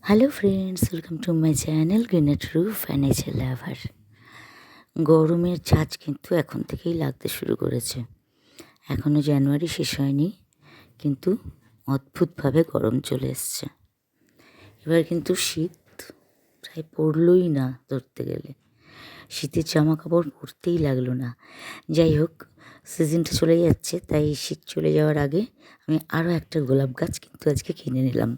Hello friends, welcome to my channel Greenet Roof and nature lover. গরমের ঝাঁজ কিন্তু এখন থেকেই লাগতে শুরু করেছে। এখনও জানুয়ারি শেষ হয়নি, কিন্তু অদ্ভুতভাবে গরম চলে এসছে। এবার কিন্তু শীত প্রায় পড়লই না ধরতে গেলে। শীতের জামা কাপড় পরতেই লাগলো না। যাই হোক, সিজনটা চলে যাচ্ছে, তাই শীত চলে যাওয়ার আগে আমি আরও একটা গোলাপ গাছ কিন্তু আজকে কিনে নিলাম।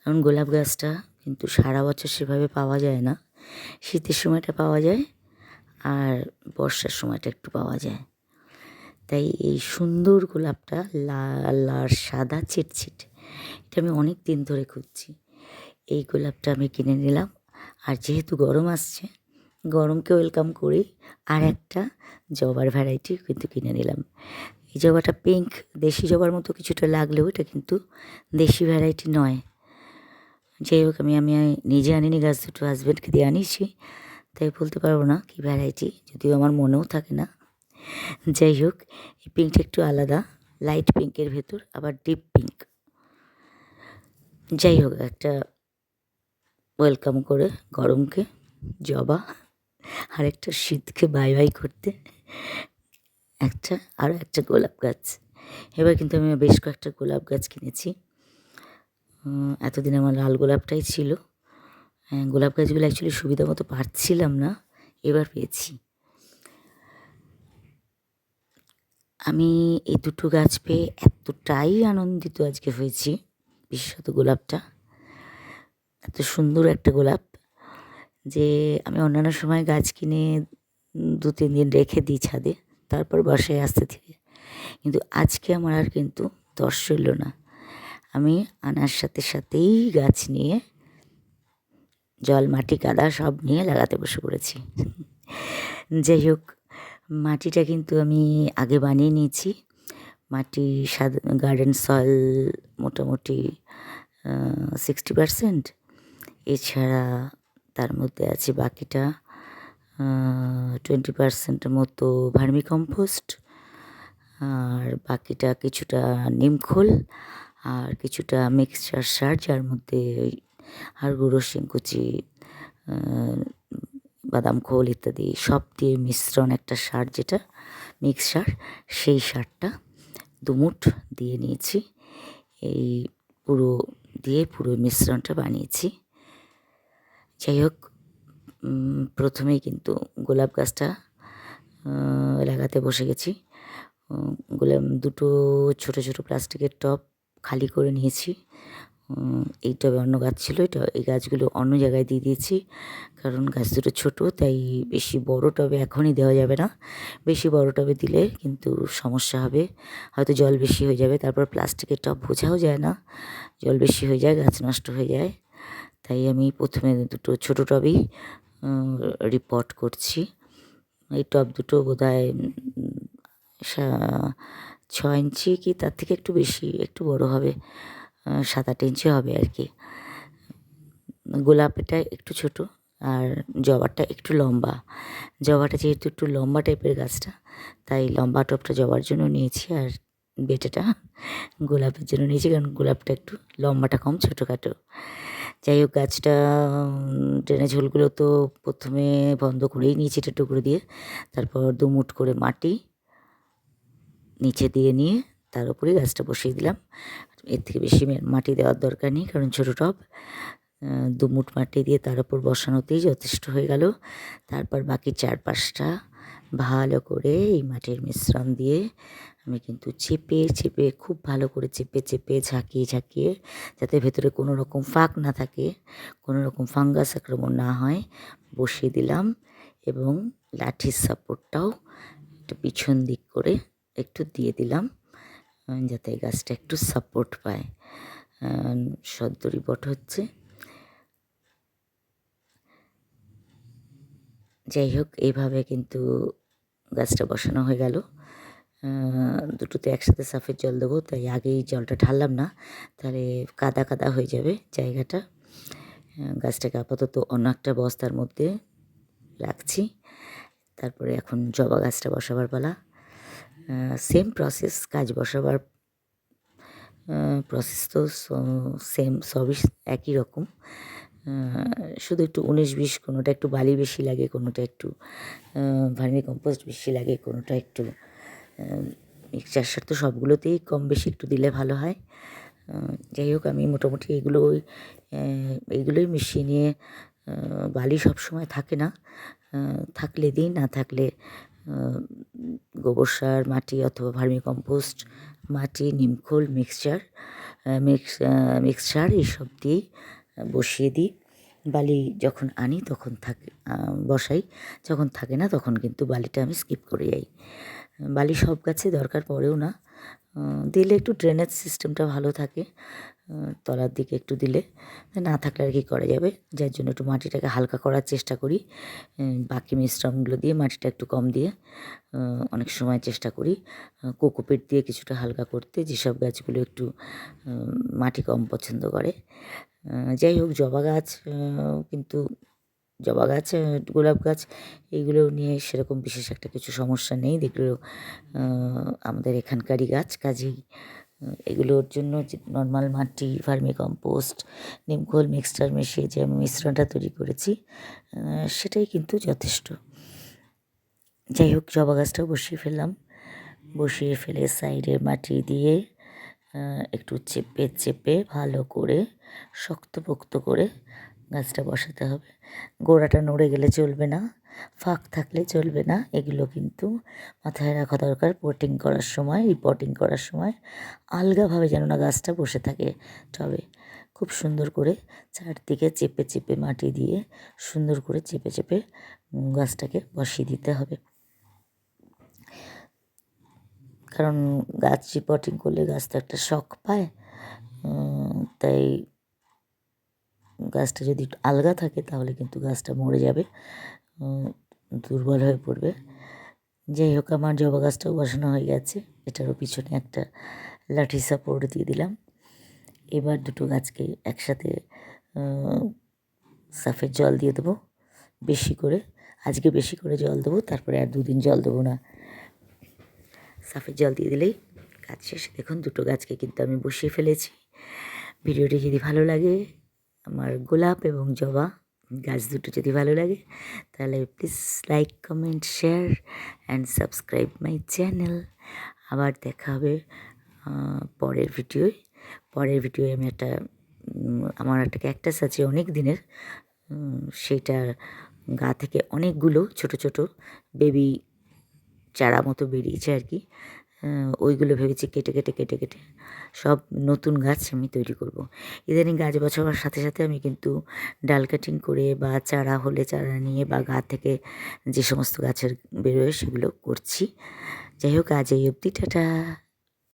কারণ গোলাপ গাছটা কিন্তু সারা বছর সেভাবে পাওয়া যায় না। শীতের সময়টা পাওয়া যায় আর বর্ষার সময়টা একটু পাওয়া যায়। তাই এই সুন্দর গোলাপটা লাল আর সাদা চিটচিট, এটা আমি অনেক দিন ধরে খুঁজছি। এই গোলাপটা আমি কিনে নিলাম। আর যেহেতু গরম আসছে, গরমকে ওয়েলকাম করি আর একটা জবার ভ্যারাইটি কিন্তু কিনে নিলাম। এই জবাটা পিঙ্ক, দেশি জবার মতো কিছুটা লাগলেও এটা কিন্তু দেশি ভ্যারাইটি নয়। যাই হোক, আমি নিজে আনিনি, গাছ দুটো হাজব্যান্ডকে দিয়ে আনিয়েছি, তাই বলতে পারবো না কী ভ্যারাইটি, যদিও আমার মনেও থাকে না। যাই হোক, এই পিঙ্কটা একটু আলাদা, লাইট পিঙ্কের ভেতর আবার ডিপ পিঙ্ক। যাই হোক, একটা ওয়েলকাম করে গরমকে জবা আর একটা শীতকে বাই বাই করতে আরও একটা গোলাপ গাছ। এবার কিন্তু আমি বেশ কয়েকটা গোলাপ গাছ কিনেছি। এতদিন আমার লাল গোলাপটাই ছিল। গোলাপ গাছগুলো অ্যাকচুয়ালি সুবিধা মতো পাচ্ছিলাম না, এবার পেয়েছি। আমি এই দুটো গাছ পেয়ে এতটাই আনন্দিত আজকে হয়েছি, বিশেষত গোলাপটা এত সুন্দর একটা গোলাপ যে আমি অন্যান্য সময় গাছ কিনে 2-3 দিন রেখে দিই ছাদে, তারপর বাসায় আসতে থেকে। কিন্তু আজকে আমার আর কিন্তু তর সইল না। আমি আনার সাথে সাথেই গাছ নিয়ে জল, মাটি, কাদা সব নিয়ে লাগাতে বসে পড়েছি। যাই হোক, মাটিটা কিন্তু আমি আগে বানিয়ে নিয়েছি। মাটি গার্ডেন সয়েল মোটামুটি 60%। এছাড়া তার মধ্যে আছে বাকিটা 20% মতো ভার্মি কম্পোস্ট, আর বাকিটা কিছুটা নিমখোল, আর কিছুটা মিক্সচার সার, যার মধ্যে হাড় গুঁড়ো, শিংকুচি, বাদাম খোল ইত্যাদি সব দিয়ে মিশ্রণ একটা সার, যেটা মিক্স সার, সেই সারটা 2 মুঠ দিয়ে নিয়েছি। এই পুরো মিশ্রণটা বানিয়েছি। যাই হোক, প্রথমেই কিন্তু গোলাপ গাছটা লাগাতে বসে গেছি। দুটো ছোটো ছোটো প্লাস্টিকের টব খালি করে নিয়েছি। এই টবে অন্য গাছ ছিল, এই গাছগুলো অন্য জায়গায় দিয়ে দিয়েছি, কারণ গাছ দুটো ছোটো, তাই বেশি বড় টবে এখনই দেওয়া যাবে না। বেশি বড় টবে দিলে কিন্তু সমস্যা হবে, হয়তো জল বেশি হয়ে যাবে। তারপর প্লাস্টিকের টব বোঝাও যায় না, জল বেশি হয়ে যায়, গাছ নষ্ট হয়ে যায়। তাই আমি প্রথমে দুটো ছোটো টবেই রিপোর্ট করছি। এই টব দুটো বোধহয় 6 ইঞ্চি কি তার থেকে একটু বেশি, একটু বড় হবে, 7-8 ইঞ্চি হবে আর কি। গোলাপটা একটু ছোট আর জবাটা একটু লম্বা। জবাটা যেহেতু একটু লম্বা টাইপের গাছটা, তাই লম্বা টবটা জবার জন্য নিয়েছি, আর বেটেটা গোলাপের জন্য নিয়েছি, কারণ গোলাপটা একটু লম্বাটা কম, ছোটোখাটো। যাই হোক, গাছটা ড্রেনেজ হোলগুলো তো প্রথমে বন্ধ করেই নিয়েছি এটা টুকরো দিয়ে। তারপর 2 মুঠ করে মাটি নিচে দিয়ে নিয়ে তার উপরে গাছটা বসিয়ে দিলাম। এর থেকে বেশি মাটি দেওয়ার দরকার নেই, কারণ ছোটো টব। 2 মুঠ মাটি দিয়ে তার উপর বসানোতেই যথেষ্ট হয়ে গেল। তারপর বাকি 4-5টা ভালো করে এই মাটির মিশ্রণ দিয়ে আমি কিন্তু চেপে খুব ভালো করে চেপে ঝাঁকিয়ে যাতে ভেতরে কোনো রকম ফাঁক না থাকে, কোনো রকম ফাঙ্গাস আক্রমণ না হয়, বসিয়ে দিলাম। এবং লাঠির সাপোর্টটাও একটু পিছন দিক করে একটু দিয়ে দিলাম, যাতে গাছটা একটু সাপোর্ট পায়। সদ্য রিপোর্ট হচ্ছে। যাই হোক, এইভাবে কিন্তু গাছটা বসানো হয়ে গেল। দুটোতে একসাথে সাফের জল দেবো, তাই আগেই জলটা ঢাললাম না, তাহলে কাদা কাদা হয়ে যাবে জায়গাটা। গাছটাকে আপাতত অন্য একটা বস্তার মধ্যে রাখছি। তারপরে এখন জবা গাছটা বসাবার পালা। সেম প্রসেস, গাছ বসাবার প্রসেস তো সেম, সবই একই রকম। শুধু একটু 19-20, কোনোটা একটু বালি বেশি লাগে, কোনোটা একটু ভার্মি কম্পোস্ট বেশি লাগে, কোনোটা একটু মিক্সচার সার তো সবগুলোতেই কম বেশি একটু দিলে ভালো হয়। যাই হোক, আমি মোটামুটি এইগুলোই মিশিয়ে নিয়ে, বালি সবসময় থাকে না, থাকলে দিই, না থাকলে গোবর সার, মাটি অথবা ভার্মি কম্পোস্ট, মাটি, নিমখোল, মিক্সচার এইসব দিয়েই বসিয়ে দিই। বালি যখন আনি তখন বসাই, যখন থাকে না তখন কিন্তু বালিটা আমি স্কিপ করে যাই। বালি সব গাছে দরকার পড়েও না, দিলে একটু ড্রেনেজ সিস্টেমটা ভালো থাকে, তলার দিকে একটু দিলে। না থাকলে আর কি করা যাবে, যার জন্য একটু মাটিটাকে হালকা করার চেষ্টা করি। বাকি মিশ্রণগুলো দিয়ে মাটিটা একটু কম দিয়ে অনেক সময় চেষ্টা করি কোকোপিট দিয়ে কিছুটা হালকা করতে, যেসব গাছগুলো একটু মাটি কম পছন্দ করে। যাই হোক, জবা গাছ, গোলাপ গাছ, এইগুলো নিয়ে সেরকম বিশেষ একটা কিছু সমস্যা নেই, দেখলেও আমাদের এখানকারই গাছ, কাজেই এগুলোর জন্য যে নর্মাল মাটি, ভার্মি কম্পোস্ট, নিমখোল মিক্সচার মিশিয়ে যে আমি মিশ্রণটা তৈরি করেছি, সেটাই কিন্তু যথেষ্ট। যাই হোক, জবা গাছটাও বসিয়ে ফেলে সাইডে মাটি দিয়ে একটু চেপে চেপে ভালো করে শক্তপোক্ত করে গাছটা বসাতে হবে। গোড়াটা নড়ে গেলে চলবে না, ফাঁক থাকলে চলবে না, এগুলো কিন্তু মাথায় রাখা দরকার। রিপোর্টিং করার সময় আলগাভাবে যেন না গাছটা বসে থাকে টবে। খুব সুন্দর করে চারদিকে চেপে চেপে মাটি দিয়ে সুন্দর করে চেপে চেপে গাছটাকে বসিয়ে দিতে হবে। কারণ গাছ রিপোর্টিং করলে গাছ তো একটা শক পায়, তাই গাছটা যদি একটু আলগা থাকে তাহলে কিন্তু গাছটা মরে যাবে, দুর্বল হয়ে পড়বে। যাই হোক, আমার জবা গাছটাও বসানো হয়ে গেছে, এটারও পিছনে একটা লাঠি সাপোর্ট দিয়ে দিলাম। এবার দুটো গাছকে একসাথে সাফের জল দিয়ে দেবো বেশি করে। আজকে বেশি করে জল দেবো, তারপরে আর 2 দিন জল দেবো না। সাফের জল দিয়ে দিলেই কাজ শেষ। দেখুন, দুটো গাছকে কিন্তু আমি বসিয়ে ফেলেছি। ভিডিওটি যদি ভালো লাগে, আমার গোলাপ এবং জবা গাছ দুটো যদি ভালো লাগে, তাহলে please like, comment, share and subscribe my channel. আবার দেখা হবে পরের ভিডিওয়। আমি আমার একটা ক্যাকটাস আছে অনেক দিনের, সেইটার গা থেকে অনেকগুলো ছোট ছোট বেবি চারা মতো বেরিয়েছে আর কি। ওইগুলো ভেবেছি কেটে সব নতুন গাছ আমি তৈরি করব। ইদানিং গাছ বসাবার সাথে সাথে আমি কিন্তু ডাল কাটিং করে বা চারা হলে চারা নিয়ে বা গা থেকে যে সমস্ত গাছের বেরোয় সেগুলো করছি। যাই হোক, আজ এই অবধি, টাটা।